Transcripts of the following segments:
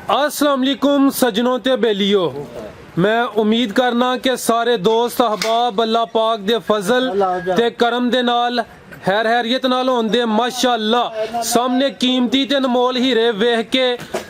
अस्सलाम वालेकुम सजनों ते बेलियो। मैं उम्मीद करना कि सारे दोस्त अहबाब अल्लाह पाक दे फजल ते करम दे नाल हैर हैरियत नाल होंदे माशाअल्लाह। सामने कीमती ते अनमोल हीरे वेख के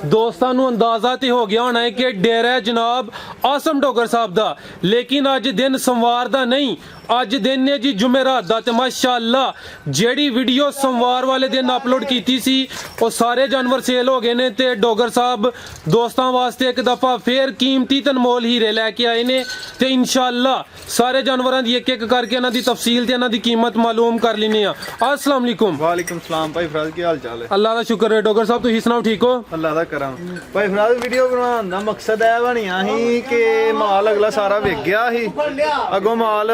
दोस्तां नू अंदाजा ते हो गया होना है कि डेरा जनाब आसम डोगर साहब दा, लेकिन अज दिन सोमवार दा नहीं, अज दिन है जी जुमेरात दा। ते माशाअल्लाह जेड़ी वीडियो सोमवार वाले दिन अपलोड कीती सी वो सारे जानवर सेल हो गए ने ते डोगर साहब दोस्तां वास्ते एक दफा फिर कीमती ते अनमोल हीरे लेके आए ने ते इंशाअल्लाह सारे जानवरां दी एक एक करके इन्हां दी तफसील ते इन्हां दी कीमत मालूम कर लेने आ। अस्सलाम वालेकुम। वालेकुम सलाम भाई फराज, की हाल चाल है? अल्लाह दा शुक्र है। डोगर साहब तुसीं सनाओ ठीक हो? अल्लाह दा करम। भाई फराज वीडियो बनाने दा मकसद है बनिया ही कि माल अगला सारा विक गया ही, अगों माल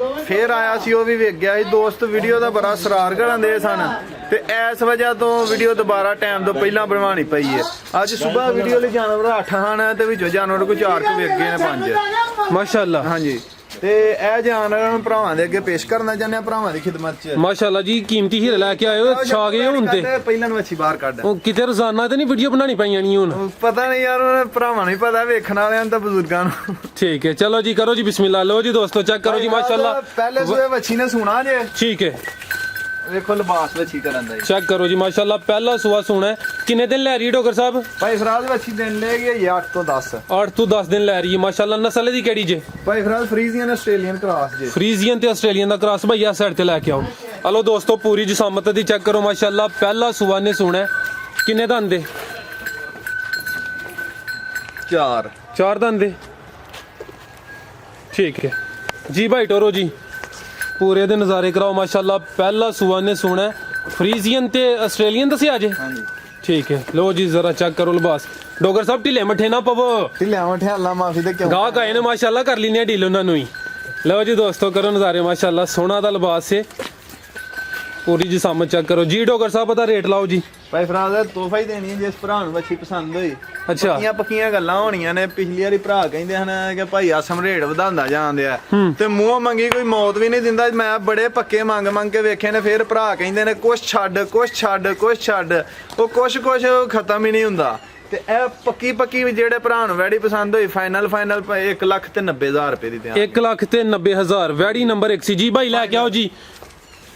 फिर आया सी वो भी विक गया ही। दोस्त वीडियो दा बड़ा सरार करन दे सन ते इस वजह तो वीडियो दोबारा टाइम तो पहला बनवानी पई है। अज सुबह वीडियो ले जानवर 8 ਹਨ ਤੇ ਵਿੱਚੋਂ जानवर कोई 4 ਕੁ ਵਿਕ ਗਏ ਨੇ 5 माशाअल्लाह। ਹਾਂਜੀ ਤੇ ਇਹ ਜਾਨਵਰਾਂ ਨੂੰ ਭਰਾਵਾਂ ਦੇ ਅੱਗੇ ਪੇਸ਼ ਕਰਨਾ ਚਾਹੁੰਦੇ ਆ, ਭਰਾਵਾਂ ਦੀ ਖਿਦਮਤ 'ਚ। माशाअल्लाह जी कीमती हीरे लेके आए हो, छा गए हुण ते ਪਹਿਲਾਂ ਨੂੰ ਅੱਛੀ ਬਾਹਰ ਕੱਢ ਉਹ ਕਿਤੇ ਰੋਜ਼ਾਨਾ ਤੇ ਨਹੀਂ ਵੀਡੀਓ ਬਣਾਣੀ ਪਈਆਂ ਨਹੀਂ ਹੁਣ? ਪਤਾ ਨਹੀਂ ਯਾਰ, ਉਹਨਾਂ ਭਰਾਵਾਂ ਨੂੰ ਹੀ ਪਤਾ, ਵੇਖਣ ਵਾਲਿਆਂ ਨੂੰ ਤਾਂ ਬਜ਼ੁਰਗਾਂ ਨੂੰ। ठीक है चलो जी, करो जी बिस्मिल्लाह। लो जी दोस्तों चेक करो जी माशाअल्लाह। ਪਹਿਲੇ ਸੂਏ ਵੱਛੀ ਨੇ ਸੁਣਾ ਜੇ, ठीक है ਵੇਖੋ ਲਿਬਾਸ ਵੱਛੀ ਕਰਨ ਦਾ ਜੀ। चेक करो जी माशाअल्लाह। पहला सुआ सोना है। किन्ने दिन ले रही है डोगर साहब? ਭਾਈ ਫਰਾਜ਼ ਵੱਛੀ ਦਿਨ ਲੈ ਗਈ 8 ਤੋਂ 10। 8 ਤੋਂ 10 दिन ले रही है माशाअल्लाह। नस्ल दी केड़ी जे? ਭਾਈ ਫਰਾਜ਼ ਫਰੀਜ਼ੀਅਨ ਆਸਟ੍ਰੇਲੀਅਨ ਕ੍ਰਾਸ ਜੇ। फ्रीजियन ते ऑस्ट्रेलियन दा क्रॉस भाई इस साइड ते लेके आओ। हेलो दोस्तों पूरी जिसामत दी चेक करो माशाअल्लाह। पहला सुआ ने सोना है। किन्ने दंद दे? 4 4 दंद दे। ठीक है जी भाई टोरो जी, पूरे दे नज़ारे कराओ माशाअल्लाह। पहला सुआ ने सोना है। फ्रीजियन ते ऑस्ट्रेलियन दसिया जे? हाँ जी। ठीक है लो जी जरा चेक करो लिबास। डोगर साहब ढिले मठे ना पवो, ढिलिया मठिया अल्लाह माफी दे क्यों गाहक आए ने माशाअल्लाह, कर लीने ढील उन्होंने ही। लो जी दोस्तों करो नज़ारे माशाअल्लाह, सोना दा लिबास है। पूरी जिसामत चेक करो जी। डोगर साहब दा रेट लाओ जी। ਭਾਈ ਫਰਾਜ਼ ਤੋਹਫਾ ਹੀ ਦੇਣੀ ਹੈ ਜਿਸ ਭਰਾ ਨੂੰ ਵੱਛੀ ਪਸੰਦ ਹੋਈ। ਅੱਛਾ ਪੱਕੀਆਂ ਪੱਕੀਆਂ ਗੱਲਾਂ ਹੋਣੀਆਂ ਨੇ। ਪਿਛਲੀ ਵਾਰੀ ਭਰਾ ਕਹਿੰਦੇ ਹਨ ਕਿ ਭਾਈ ਆਸਮ ਰੇਟ ਵਧਾਉਂਦਾ ਜਾਂਦੇ ਆ ਤੇ ਮੂੰਹ ਮੰਗੀ ਕੋਈ ਮੌਤ ਵੀ ਨਹੀਂ ਦਿੰਦਾ। ਮੈਂ ਬੜੇ ਪੱਕੇ ਮੰਗ ਮੰਗ ਕੇ ਵੇਖੇ ਨੇ, ਫਿਰ ਭਰਾ ਕਹਿੰਦੇ ਨੇ ਕੁਛ ਛੱਡ ਕੁਛ ਛੱਡ ਕੁਛ ਛੱਡ, ਉਹ ਕੁਛ ਖਤਮ ਹੀ ਨਹੀਂ ਹੁੰਦਾ। ਤੇ ਇਹ ਪੱਕੀ ਪੱਕੀ ਜਿਹੜੇ ਭਰਾ ਨੂੰ ਵੈੜੀ ਪਸੰਦ ਹੋਈ ਫਾਈਨਲ 1,90,000 ਰੁਪਏ ਦੀ ਦਿਆਂ। 1,90,000 ਵੈੜੀ ਨੰਬਰ 1 ਸੀ ਜੀ ਭਾਈ। ਲੈ ਕੇ ਆਓ ਜੀ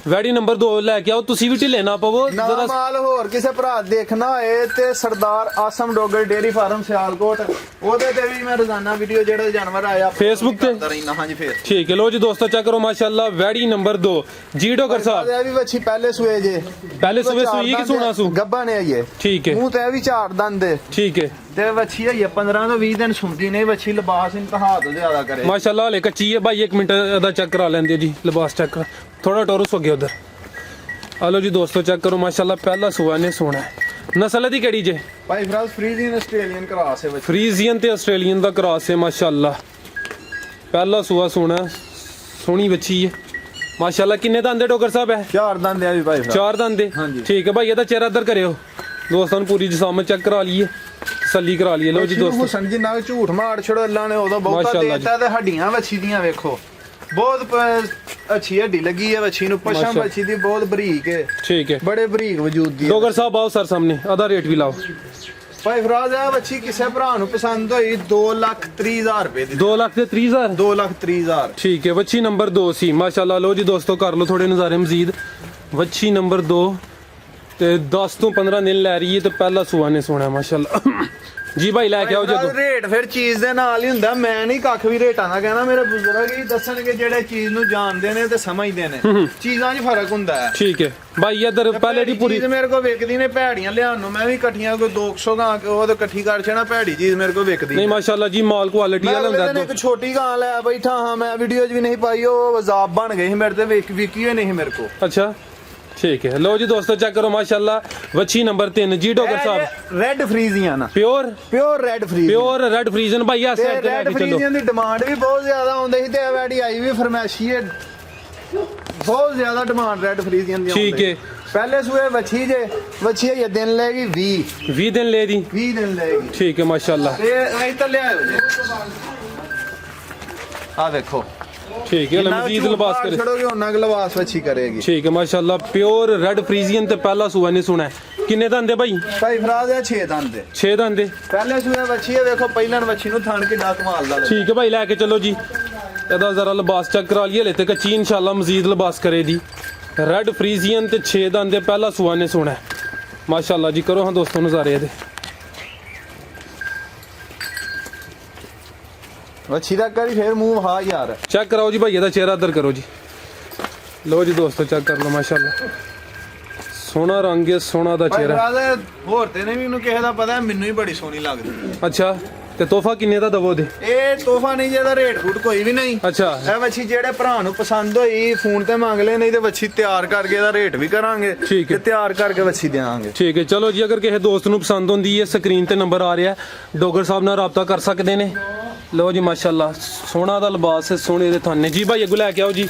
ਵੈੜੀ ਨੰਬਰ 2 ਲੈ ਕੇ ਆਓ। ਤੁਸੀਂ ਵੀ ਢਿੱਲੇ ਨਾ ਪਵੋ ਨਾ ਜਰਾ। ਮਾਲ ਹੋਰ ਕਿਸੇ ਭਰਾ ਦੇਖਣਾ ਹੋਏ ਤੇ ਸਰਦਾਰ awesome Dogar dairy farm Sialkot, ਉਹਦੇ ਤੇ ਵੀ ਮੈਂ ਰੋਜ਼ਾਨਾ ਵੀਡੀਓ ਜਿਹੜੇ ਜਾਨਵਰ ਆਇਆ Facebook ਤੇ ਰਹਿਣਾ। ਹਾਂਜੀ ਫੇਰ ठीक है लो जी दोस्तों चेक करो माशाअल्लाह। वैड़ी नंबर 2 जी डोगर साहब। ਇਹ ਵੀ ਵੱਛੀ ਪਹਿਲੇ ਸੂਏ ਜੇ। पहले सुबह सुई कि सोना सू? ਗੱਬਾ ਨੇ ਆਈਏ। ठीक है ਮੂੰਹ ਤੇ ਵੀ ਝਾੜ ਦੰਦ ਦੇ ठीक है ਤੇ ਵੱਛੀ ਆਈਏ 15 ਤੋਂ 20 ਦਿਨ ਸੁਣਦੀ ਨਹੀਂ ਵੱਛੀ। ਲਿਬਾਸ ਇੰਤਹਾ ਤੋਂ ਜ਼ਿਆਦਾ ਕਰੇ माशाअल्लाह। हले कच्ची है भाई, 1 मिनट दा चेक करा लेंदे जी। लिबास चेक कर, थोड़ा टोरस हो गया उधर। हेलो जी दोस्तों चेक करो माशाअल्लाह। पहला सुआ ने सोना है। नस्ल दी केड़ी जे? ਭਾਈ ਫਰਾਜ਼ ਫਰੀਜ਼ੀਅਨ ਆਸਟ੍ਰੇਲੀਅਨ ਕਰਾਸ ਹੈ ਵੱਛੀ। फ्रीजियन ते ऑस्ट्रेलियन दा क्रॉस है माशाअल्लाह। पहला सुआ सोना है, सोहनी बच्ची है माशाअल्लाह। किन्ने दंद है डोगर साहब? है ਝਾੜ ਦੰਦ ਆ ਵੀ ਭਾਈ ਫਰਾਜ਼। 4 दंद है। हाँ जी। ठीक है भाई ਇਹਦਾ ਚਿਹਰਾ ਇੱਧਰ ਕਰਿਓ। ਦੋਸਤਾਂ ਨੂੰ ਪੂਰੀ ਜਿਸਾਮਤ ਚੈੱਕ ਕਰਾ ਲਈਏ, ਤਸੱਲੀ ਕਰਾ ਲਈਏ। ਲਓ ਜੀ ਦੋਸਤੋ ਹੁਸਨ ਜਿੰਨਾ ਝੂਠ ਮਾਰ ਛੜੋ ਅੱਲਾ ਨੇ ਉਦੋਂ ਬਹੁਤਾ ਮਾਸ਼ਾਅੱਲਾ ਦੇਤਾ ਤੇ ਹੱਡੀਆਂ ਵੱਛੀ ਦੀਆਂ ਵੇਖੋ ਬਹੁਤ ਅੱਛੀ ਹੱਡੀ ਲੱਗੀ ਹੈ ਵੱਛੀ ਨੂੰ। ਪਸ਼ਮ ਮਾਸ਼ਾਅੱਲਾ। ਵੱਛੀ ਦੀ ਬਹੁਤ ਬਰੀਕ ਹੈ, ठीक है ਬੜੇ ਬਰੀਕ ਵਜੂਦ ਦੀ। डोगर साहब आओ सर सामने, आधा रेट भी लाओ। ਭਾਈ ਫਰਾਜ਼ ਆ ਵੱਛੀ ਕਿਸੇ ਭਰਾ ਨੂੰ ਪਸੰਦ ਹੋਈ 2,30,000 ਰੁਪਏ ਦੀ। 2,30,000 2,30,000 ठीक है। वच्छी नंबर 2 सी माशाअल्लाह। लो जी दोस्तों कर लो थोड़े नज़ारे मजीद। वच्छी नंबर 2 ਤੇ 10 ਤੋਂ 15 ਦਿਨ ਲੈ ਰਹੀ ਹੈ ਤੇ ਪਹਿਲਾ ਸੁਆ ਨੇ ਸੋਣਾ ਮਾਸ਼ਾਅੱਲਾ। ਜੀ ਭਾਈ ਲੈ ਕੇ ਆਓ ਜਦੋਂ। ਰੇਟ ਫਿਰ ਚੀਜ਼ ਦੇ ਨਾਲ ਹੀ ਹੁੰਦਾ। ਮੈਂ ਨਹੀਂ ਕੱਖ ਵੀ ਰੇਟਾਂ ਦਾ ਕਹਿਣਾ, ਮੇਰੇ ਬਜ਼ੁਰਗ ਹੀ ਦੱਸਣਗੇ ਜਿਹੜੇ ਚੀਜ਼ ਨੂੰ ਜਾਣਦੇ ਨੇ ਤੇ ਸਮਝਦੇ ਨੇ। ਚੀਜ਼ਾਂ 'ਚ ਫਰਕ ਹੁੰਦਾ ਹੈ। ठीक है भाई इधर पहले दी पूरी ਚੀਜ਼ ਮੇਰੇ ਕੋਲ ਵਿਕਦੀ ਨੇ ਭੈੜੀਆਂ ਲਿਆਉਣ ਨੂੰ। ਮੈਂ ਵੀ ਇਕੱਠੀਆਂ ਕੋਈ 200 ਗਾਂ ਉਹ ਤੇ ਇਕੱਠੀ ਕਰ ਛਣਾ, ਭੈੜੀ ਚੀਜ਼ ਮੇਰੇ ਕੋਲ ਵਿਕਦੀ नहीं माशाअल्लाह जी। माल क्वालिटी वाला ਮੈਂ ਹੁੰਦਾ ਇੱਕ ਛੋਟੀ ਗਾਂ ਲੈ ਬੈਠਾ ਹਾਂ, ਮੈਂ ਵੀਡੀਓ 'ਚ ਵੀ ਨਹੀਂ ਪਾਈ, ਉਹ ਵਜ਼ਾਬ ਬਣ ਗਈ ਸੀ ਮੇਰੇ ਤੇ, ਵਿਕੀ ਹੋਈ ਨਹੀਂ ਮੇਰੇ ਕੋਲ। अच्छा ठीक है। लो जी दोस्तों चेक करो माशाअल्लाह। वच्छी नंबर 3 जी डोगर साहब। Red Friesian pure red Friesian pure red Friesian भाई। आ ਤੇ साइड ते ਰੈੱਡ लेके चलो। ਫਰੀਜ਼ੀਅਨ ਦੀ ਡਿਮਾਂਡ ਵੀ ਬਹੁਤ ਜ਼ਿਆਦਾ ਆਉਂਦੀ ਸੀ ਤੇ ਵੈੜੀ ਆਈ ਵੀ ਫਰਮੈਸ਼ੀ ਹੈ। ਬਹੁਤ ਜ਼ਿਆਦਾ ਡਿਮਾਂਡ ਰੈੱਡ ਫਰੀਜ਼ੀਅਨ ਦੀ ਆਉਂਦੀ। ठीक है ਪਹਿਲੇ ਸੂਏ ਵੱਛੀ ਜੇ, ਵੱਛੀ ਇਹ ਦਿਨ ਲੈਗੀ 20 दिन ले दी। 20 ਦਿਨ ਲੈਗੀ। ठीक है माशाअल्लाह। ਤੇ ਐਂ ਤਾਂ ਲਿਆਓ ਜੀ। ਆ ਦੇਖੋ ठीक है मजीद लिबास करे। ਛੜੋਗੇ ਉਹਨਾਂ ਕ ਲਿਬਾਸ ਵੱਛੀ ਕਰੇਗੀ। ठीक है माशाअल्लाह। प्योर रेड फ्रीजियन ते पहला सुआ ने सुना है। ਕਿੰਨੇ ਦੰਦ ਦੇ ਭਾਈ? ਭਾਈ ਫਰਾਦ ਇਹ 6 ਦੰਦ ਦੇ 6 ਦੰਦ ਦੇ। ਪਹਿਲੇ ਸੂਏ ਵੱਛੀ ਹੈ, ਵੇਖੋ ਪਹਿਲਾਂ ਵੱਛੀ ਨੂੰ ਥਣ ਕਿੱਡਾ ਕਮਾਲ ਦਾ ਲੱਗਾ। ਠੀਕ ਹੈ ਭਾਈ, ਲੈ ਕੇ ਚਲੋ ਜੀ। ਇਹਦਾ ਜ਼ਰਾ ਲਿਬਾਸ ਚੈੱਕ ਕਰਾ ਲਈਏ, ਹਲੇ ਤੇ ਕੱਚੀ ਇਨਸ਼ਾਅੱਲਾ ਮਜ਼ੀਦ ਲਿਬਾਸ ਕਰੇ ਦੀ। ਰੈਡ ਫਰੀਜ਼ੀਅਨ ਤੇ 6 ਦੰਦ ਦੇ, ਪਹਿਲਾ ਸੂਆ ਨੇ ਸੋਣਾ ਮਾਸ਼ਾਅੱਲਾ ਜੀ। ਕਰੋ ਹਾਂ ਦੋਸਤੋ ਨਜ਼ਾਰੇ ਇਹਦੇ। ਵੱਛੀ ਦਾ ਕਰੀ ਫੇਰ ਮੂੰਹ ਹਾ ਯਾਰ, ਚੈੱਕ ਕਰਾਓ ਜੀ ਭਾਈ, ਇਹਦਾ ਚਿਹਰਾ ਇੱਧਰ ਕਰੋ ਜੀ। ਲਓ ਜੀ ਦੋਸਤੋ ਚੈੱਕ ਕਰ ਲਓ ਮਾਸ਼ਾਅੱਲਾ, ਸੋਹਣਾ ਰੰਗ ਹੈ, ਸੋਹਣਾ ਦਾ ਭਾਈ ਚਿਹਰਾ। ਫਰਾਦ ਹੋਰ ਤੇ ਨਹੀਂ ਮੈਨੂੰ ਕਿਸੇ ਦਾ ਪਤਾ, ਮੈਨੂੰ ਹੀ ਬੜੀ ਸੋਹਣੀ ਲੱਗਦੀ। ਅੱਛਾ, ਤੇ ਤੋਹਫਾ ਕਿੰਨੇ ਦਾ ਦਵੋ ਦੇ? ਇਹ ਤੋਹਫਾ ਨਹੀਂ, ਜਿਹਦਾ ਰੇਟ ਰੂਟ ਕੋਈ ਵੀ ਨਹੀਂ। ਅੱਛਾ ਇਹ ਵੱਛੀ ਜਿਹੜੇ ਭਰਾ ਨੂੰ ਪਸੰਦ ਹੋਈ ਫੋਨ ਤੇ ਮੰਗ ਲੈ, ਨਹੀਂ ਤੇ ਵੱਛੀ ਤਿਆਰ ਕਰਕੇ ਇਹਦਾ ਰੇਟ ਵੀ ਕਰਾਂਗੇ ਠੀਕ ਹੈ। ਤੇ ਤਿਆਰ ਕਰਕੇ ਵੱਛੀ ਦੇਵਾਂਗੇ। ਠੀਕ ਹੈ, ਚਲੋ ਜੀ। ਅਗਰ ਕਿਸੇ ਦੋਸਤ ਨੂੰ ਪਸੰਦ ਹੁੰਦੀ ਹੈ, ਸਕਰੀਨ ਤੇ ਨੰਬਰ ਆ ਰਿਹਾ, ਡੋਗਰ ਸਾਹਿਬ ਨਾਲ ਰਾਬਤਾ ਕਰ ਸਕਦੇ ਨੇ। ਲਓ ਜੀ ਮਾਸ਼ਾਅੱਲਾ, ਸੋਹਣਾ ਦਾ ਲਿਬਾਸ ਹੈ, ਸੋਹਣੇ ਦੇ ਥਾਨੇ ਜੀ। ਭਾਈ ਅੱਗੋਂ ਲੈ ਕੇ ਆਓ ਜੀ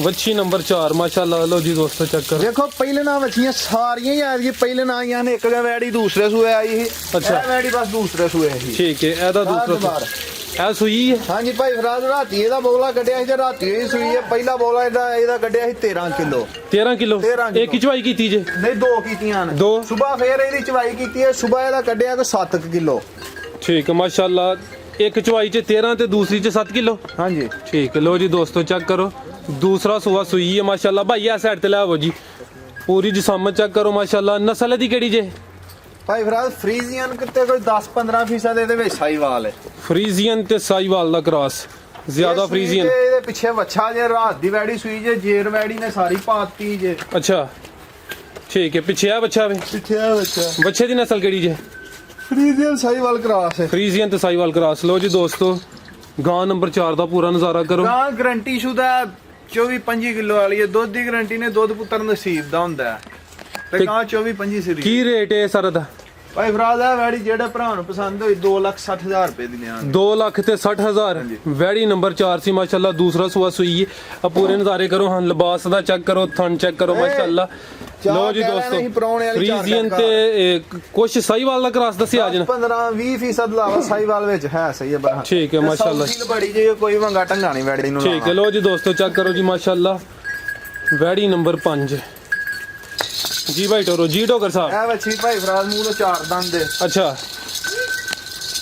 ਵੱਛੀ ਨੰਬਰ 4 ਮਾਸ਼ਾਅੱਲਾ। ਲਓ ਜੀ ਦੋਸਤੋ ਚੈੱਕ ਕਰੋ। ਦੇਖੋ ਪਹਿਲੇ ਨਾ ਵੱਛੀਆਂ ਸਾਰੀਆਂ ਹੀ ਆ ਗਈ, ਪਹਿਲੇ ਨਾ ਆਈਆਂ ਨੇ, ਇੱਕ ਵੈੜੀ ਦੂਸਰੇ ਸੂਏ ਆਈ ਸੀ। ਅੱਛਾ। ਇਹ ਵੈੜੀ ਬਸ ਦੂਸਰੇ ਸੂਏ ਸੀ। ਠੀਕ ਹੈ, ਇਹਦਾ ਦੂਸਰਾ ਇਹ ਸੂਈ ਹੈ। ਹਾਂਜੀ ਭਾਈ ਫਰਾਜ਼, ਰਾਤੀ ਇਹਦਾ ਬੋਲਾ ਕੱਢਿਆ ਸੀ ਤੇ ਰਾਤੀ ਇਹ ਸੂਈ ਹੈ। ਪਹਿਲਾ ਬੋਲਾ ਇਹਦਾ ਕੱਢਿਆ ਸੀ 13 ਕਿਲੋ। 13 kilo 13 kilo. ਇੱਕ ਹੀ ਚਵਾਈ ਕੀਤੀ ਜੇ? ਨਹੀਂ, ਦੋ ਕੀਤੀਆਂ ਨੇ। ਦੋ। ਸਵੇਰ ਫੇਰ ਇਹਦੀ ਚਵਾਈ ਕੀਤੀ ਹੈ, ਸਵੇਰ ਇਹਦਾ ਕੱਢਿਆ ਤੇ 7 ਕਿਲੋ। ਠੀਕ ਹੈ ਮਾਸ਼ਾਅੱਲਾ, ਇੱਕ ਚਵਾਈ ਚ 13 ਤੇ ਦੂਸਰੀ ਚ 7 ਕਿਲੋ। ਹਾਂਜੀ ਠੀਕ ਹੈ। ਲਓ ਜੀ ਦੋਸਤੋ ਚੈੱਕ ਕਰੋ, ਦੂਸਰਾ ਸੂਆ ਸੂਈ ਹੈ ਮਾਸ਼ਾਅੱਲਾ। ਭਾਈ ਆ ਸਾਈਡ ਤੇ ਲੈ ਆਵੋ ਜੀ, ਪੂਰੀ ਜਿਸਮਤ ਚੈੱਕ ਕਰੋ ਮਾਸ਼ਾਅੱਲਾ। ਨਸਲ ਦੀ ਕਿਹੜੀ ਜੇ? ਭਾਈ ਫਰਾਜ਼ ਫਰੀਜ਼ੀਅਨ ਕਿਤੇ ਕੋਈ 10-15% ਇਹਦੇ ਵਿੱਚ ਸਾਈਵਾਲ ਹੈ। ਫਰੀਜ਼ੀਅਨ ਤੇ ਸਾਈਵਾਲ ਦਾ ਕ੍ਰਾਸ, ਜ਼ਿਆਦਾ ਇਹ ਸੂਈ ਫਰੀਜ਼ੀਅਨ। ਤੇ ਇਹਦੇ ਪਿੱਛੇ ਵੱਛਾ ਜੇ ਰਾਤ ਦੀ ਵੈੜੀ ਸੂਈ ਜੇ, ਜੇਰ ਵੈੜੀ ਨੇ ਸਾਰੀ ਪਾਤੀ ਜੇ। ਅੱਛਾ ਠੀਕ ਹੈ, ਪਿੱਛੇ ਆ ਬੱਚਾ ਵੇ। ਪਿੱਛੇ ਆ ਵੱਛਾ ਬੱਚੇ ਦੀ ਨਸਲ ਕਿਹੜੀ ਜੇ? ਫਰੀਜ਼ੀਅਨ ਸਾਈਵਾਲ ਕਰਾਸ ਹੈ। ਫਰੀਜ਼ੀਅਨ ਤੇ ਸਾਈਵਾਲ ਕ੍ਰਾਸ। ਲਓ ਜੀ ਦੋਸਤੋ, ਗਾਂ ਨੰਬਰ 4 ਦਾ ਪੂਰਾ ਨਜ਼ਾਰਾ ਕਰੋ। ਗਾਂ ਗਰੰਟੀ ਸ਼ੁਦਾ 24-25 ਕਿਲੋ ਵਾਲੀ ਹੈ। ਦੁੱਧ ਦੀ ਗਰੰਟੀ ਨੇ, ਦੁੱਧ ਪੁੱਤਰ ਨਸੀਬ ਦਾ ਹੁੰਦਾ ਹੈ ਤੇ ਗਾਂ 24-25 ਸਰੀ। ਕੀ ਰੇਟ ਹੈ ਸਰ ਦਾ? ਭਾਈ ਫਰਾਜ਼ ਆ ਵੈੜੀ ਜਿਹੜੇ ਭਰਾ ਨੂੰ ਪਸੰਦ ਹੋਈ 2,60,000 ਰੁਪਏ ਦੀ ਲਿਆਂਗੇ। 2,60,000 ਵੈੜੀ ਨੰਬਰ 4 ਸੀ ਮਾਸ਼ਾਅੱਲਾ। ਦੂਸਰਾ ਸੂਆ ਸੂਈ ਹੈ। ਆ ਪੂਰੇ ਨਜ਼ਾਰੇ ਕਰੋ ਹਾਂ, ਲਿਬਾਸ ਦਾ ਚੈੱਕ ਕਰੋ, ਥਣ ਚੈੱਕ ਕਰੋ ਮਾਸ਼ਾਅੱਲਾ। ਲਓ ਜੀ ਦੋਸਤੋ, ਫਰੀਜ਼ੀਅਨ ਤੇ ਕੁਛ ਸਾਈਵਾਲ ਦਾ ਕ੍ਰਾਸ ਦੱਸਿਆ ਅੱਜ ਨਾ। 15-20% ਲਾਵਾ ਸਾਈਵਾਲ ਵਿੱਚ ਹੈ, ਸਹੀ ਹੈ ਬਰਾ। ਠੀਕ ਹੈ ਮਾਸ਼ਾਅੱਲਾ। ਬੜੀ ਜੇ ਕੋਈ ਵੰਗਾ ਢੰਗਾ ਨਹੀਂ ਵੈੜੀ ਨੂੰ। ਠੀਕ ਹੈ। ਲਓ ਜੀ ਦੋਸਤੋ ਚੈੱਕ ਕਰੋ ਜੀ ਮਾਸ਼ਾਅੱਲਾ, ਵੈੜੀ ਨੰਬਰ 5 ਜੀ। ਭਾਈ ਟੋਰੋ ਜੀ ਡੋਗਰ ਸਾਹਿਬ, ਇਹ ਵੱਛੀ ਭਾਈ ਫਰਾਜ਼ ਮੂੰਹ ਤੋਂ 4 ਦੰਦ ਦੇ। ਅੱਛਾ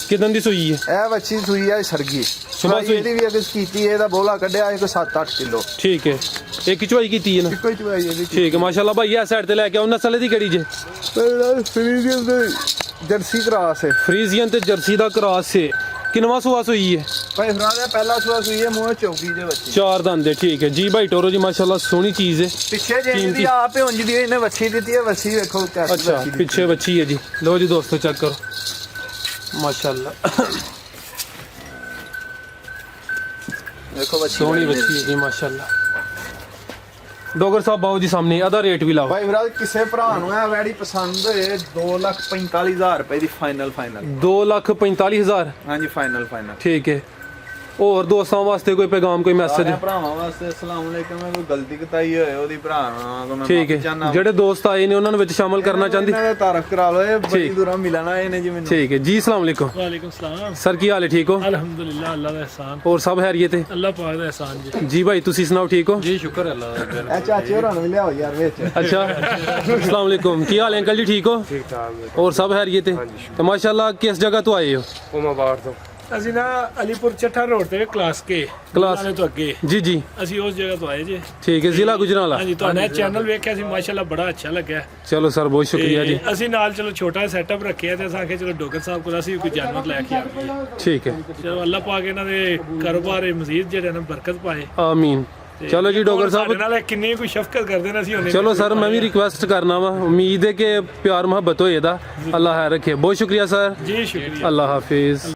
ਕਿਦਾਂ ਦੀ ਸੂਈ ਹੈ? ਇਹ ਵੱਛੀ ਸੂਈ ਹੈ ਸਰਗੀ। ਸੁਬਾਹ ਸੂਈ। ਇਹਦੀ ਵੀ ਅਗਰ ਕੀਤੀ ਇਹਦਾ ਬੋਲਾ ਕੱਢਿਆ ਹੈ ਕੋਈ 7-8 ਕਿਲੋ। ਠੀਕ ਹੈ, ਇੱਕ ਚਵਾਈ ਕੀਤੀ ਹੈ ਨਾ? ਇੱਕੋ ਹੀ ਚਵਾਈ ਇਹਦੀ। ਠੀਕ ਹੈ ਮਾਸ਼ਾਅੱਲਾ। ਭਾਈ ਆ ਸਾਈਡ ਤੇ ਲੈ ਕੇ ਆਓ, ਨਸਲ ਦੀ ਕਿਹੜੀ ਜੇ? ਫਰੀਜ਼ੀਅਨ ਦੇ ਜਰਸੀ ਕਰਾਸ ਹੈ। ਫਰੀਜ਼ੀਅਨ ਤੇ ਜਰਸੀ ਦਾ ਕ੍ਰਾਸ ਹੈ। ਕਿੰਨਵਾਂ ਸੂਆ ਸੂਈ ਹੈ? ਭਾਈ ਫਰਾਜ਼ ਦਾ ਪਹਿਲਾ ਸੂਆ ਸੂਈ ਹੈ, ਮੂੰਹ ਚੌਕੀ ਦੇ ਵੱਛੀ। 4 ਦੰਦ ਦੇ। ਠੀਕ ਹੈ ਜੀ। ਭਾਈ ਟੋਰੋ ਜੀ ਮਾਸ਼ਾਅੱਲਾ, ਸੋਹਣੀ ਚੀਜ਼ ਹੈ। ਪਿੱਛੇ ਜੇ ਇਹਦੀ ਆਪ ਹੀ ਉਂਝ ਦੀ ਇਹਨੇ ਵੱਛੀ ਦਿੱਤੀ ਹੈ। ਵੱਛੀ ਵੇਖੋ ਕਿੱਥੇ ਅੱਛਾ ਵੱਛੀ ਦਿੱਤੀ। ਪਿੱਛੇ ਬੱਚੀ ਹੈ ਜੀ। ਲਓ ਜੀ ਦੋਸਤੋ ਚੈੱਕ ਕਰੋ ਮਾਸ਼ਾਅੱਲਾ, ਵੇਖੋ ਵੱਛੀ ਸੋਹਣੀ ਬੱਚੀ ਹੈ ਜੀ ਮਾਸ਼ਾਅੱਲਾ। ਡੋਗਰ ਸਾਹਿਬ ਬਾਉ ਜੀ ਸਾਹਮਣੇ, ਇਹਦਾ ਰੇਟ ਵੀ ਲਾਓ। ਭਾਈ ਫਰਾਜ਼ ਕਿਸੇ ਭਰਾ ਨੂੰ ਇਹ ਵੈੜੀ ਪਸੰਦ ਹੋਏ 2,45,000 ਰੁਪਏ ਦੀ ਫਾਈਨਲ। 2,45,000। ਹਾਂਜੀ ਫਾਈਨਲ। ਠੀਕ ਹੈ। ਹੋਰ ਦੋਸਤਾਂ ਵਾਸਤੇ ਕੋਈ ਪੈਗਾਮ, ਕੋਈ ਮੈਸੇਜ? ਸਾਰੇ ਭਰਾਵਾਂ ਵਾਸਤੇ ਅਸਲਾਮ ਅਲੈਕਮ। ਕੋਈ ਗਲਤੀ ਕਤਾਈ ਹੋਏ ਉਹਦੀ ਭਰਾ ਨਾਲ ਮੈਂ ਠੀਕ ਹੈ। ਜਿਹੜੇ ਦੋਸਤ ਆਏ ਨੇ ਉਹਨਾਂ ਨੂੰ ਵਿੱਚ ਸ਼ਾਮਲ ਕਰਨਾ ਚਾਹੁੰਦੀ? ਇਹਨਾਂ ਦਾ ਤਾਰਫ ਕਰਾ ਲਓ, ਇਹ ਬੜੀ ਦੂਰੋਂ ਮਿਲਣਾ ਇਹਨੇ ਜੀ ਮੈਨੂੰ। ਠੀਕ ਹੈ ਜੀ। अस्सलाम वालेकुम। वालेकुम सलाम। सर की हाल है? ठीक हो? अल्हम्दुलिल्लाह, अल्लाह का एहसान। और सब हैरियत है? अल्लाह पाक का एहसान जी। जी भाई तुसी सुनाओ, ठीक हो? जी शुक्र है अल्लाह का। ਇਹ ਚਾਚੇ ਹੋਰਾਂ ਨੂੰ ਵੀ ਲਿਆਓ ਯਾਰ ਵਿੱਚ। अच्छा अस्सलाम वालेकुम। की हाल है अंकल जी? ठीक हो? ठीक ठाक और सब हैरियत है? तो माशाल्लाह किस जगह तो आए हो? उमाबाद तो ਅਸੀਂ ਨਾ ਅਲੀਪੁਰ ਚੱਠਾ ਰੋਡ ਤੇ ਕਲਾਸ ਕੇ ਵਾਲੇ ਤੋਂ ਅੱਗੇ जी जी ਅਸੀਂ ਉਸ ਜਗ੍ਹਾ ਤੋਂ ਆਏ ਜੀ। ठीक है। जिला गुजरांवाला। ਹਾਂਜੀ, ਤੁਹਾਡਾ ਚੈਨਲ ਵੇਖਿਆ ਸੀ, ਮਾਸ਼ਾਅੱਲਾ ਬੜਾ ਅੱਛਾ ਲੱਗਿਆ। चलो सर बहुत शुक्रिया जी। ਅਸੀਂ ਨਾਲ ਚਲੋ ਛੋਟਾ ਸੈਟਅਪ ਰੱਖਿਆ ਤੇ ਅਸਾਂ ਕਿ ਚਲੋ ਡੋਗਰ ਸਾਹਿਬ ਕੋਲ ਅਸੀਂ ਕੋਈ ਜਾਨਵਰ ਲੈ ਕੇ ਆਈਏ। ठीक है ਚਲੋ ਅੱਲਾਹ ਪਾਕ ਇਹਨਾਂ ਦੇ ਕਾਰੋਬਾਰ ਮਜ਼ੀਦ ਜਿਹੜੇ ਨੇ ਬਰਕਤ ਪਾਏ। आमीन। चलो जी डोगर ਸਾਡੇ साहब, ਨਾਲ ਕਿੰਨੀ ਕੋਈ ਸ਼ਫਕਤ ਕਰਦੇ ਨੇ ਅਸੀਂ ਉਹਨੇ। चलो सर मैं भी रिक्वेस्ट करना वा, उम्मीद है कि प्यार मोहब्बत होए दा। अल्लाह है रखे। बहुत शुक्रिया सर। ਜੀ ਸ਼ੁਕਰੀਆ। अल्लाह हाफिज।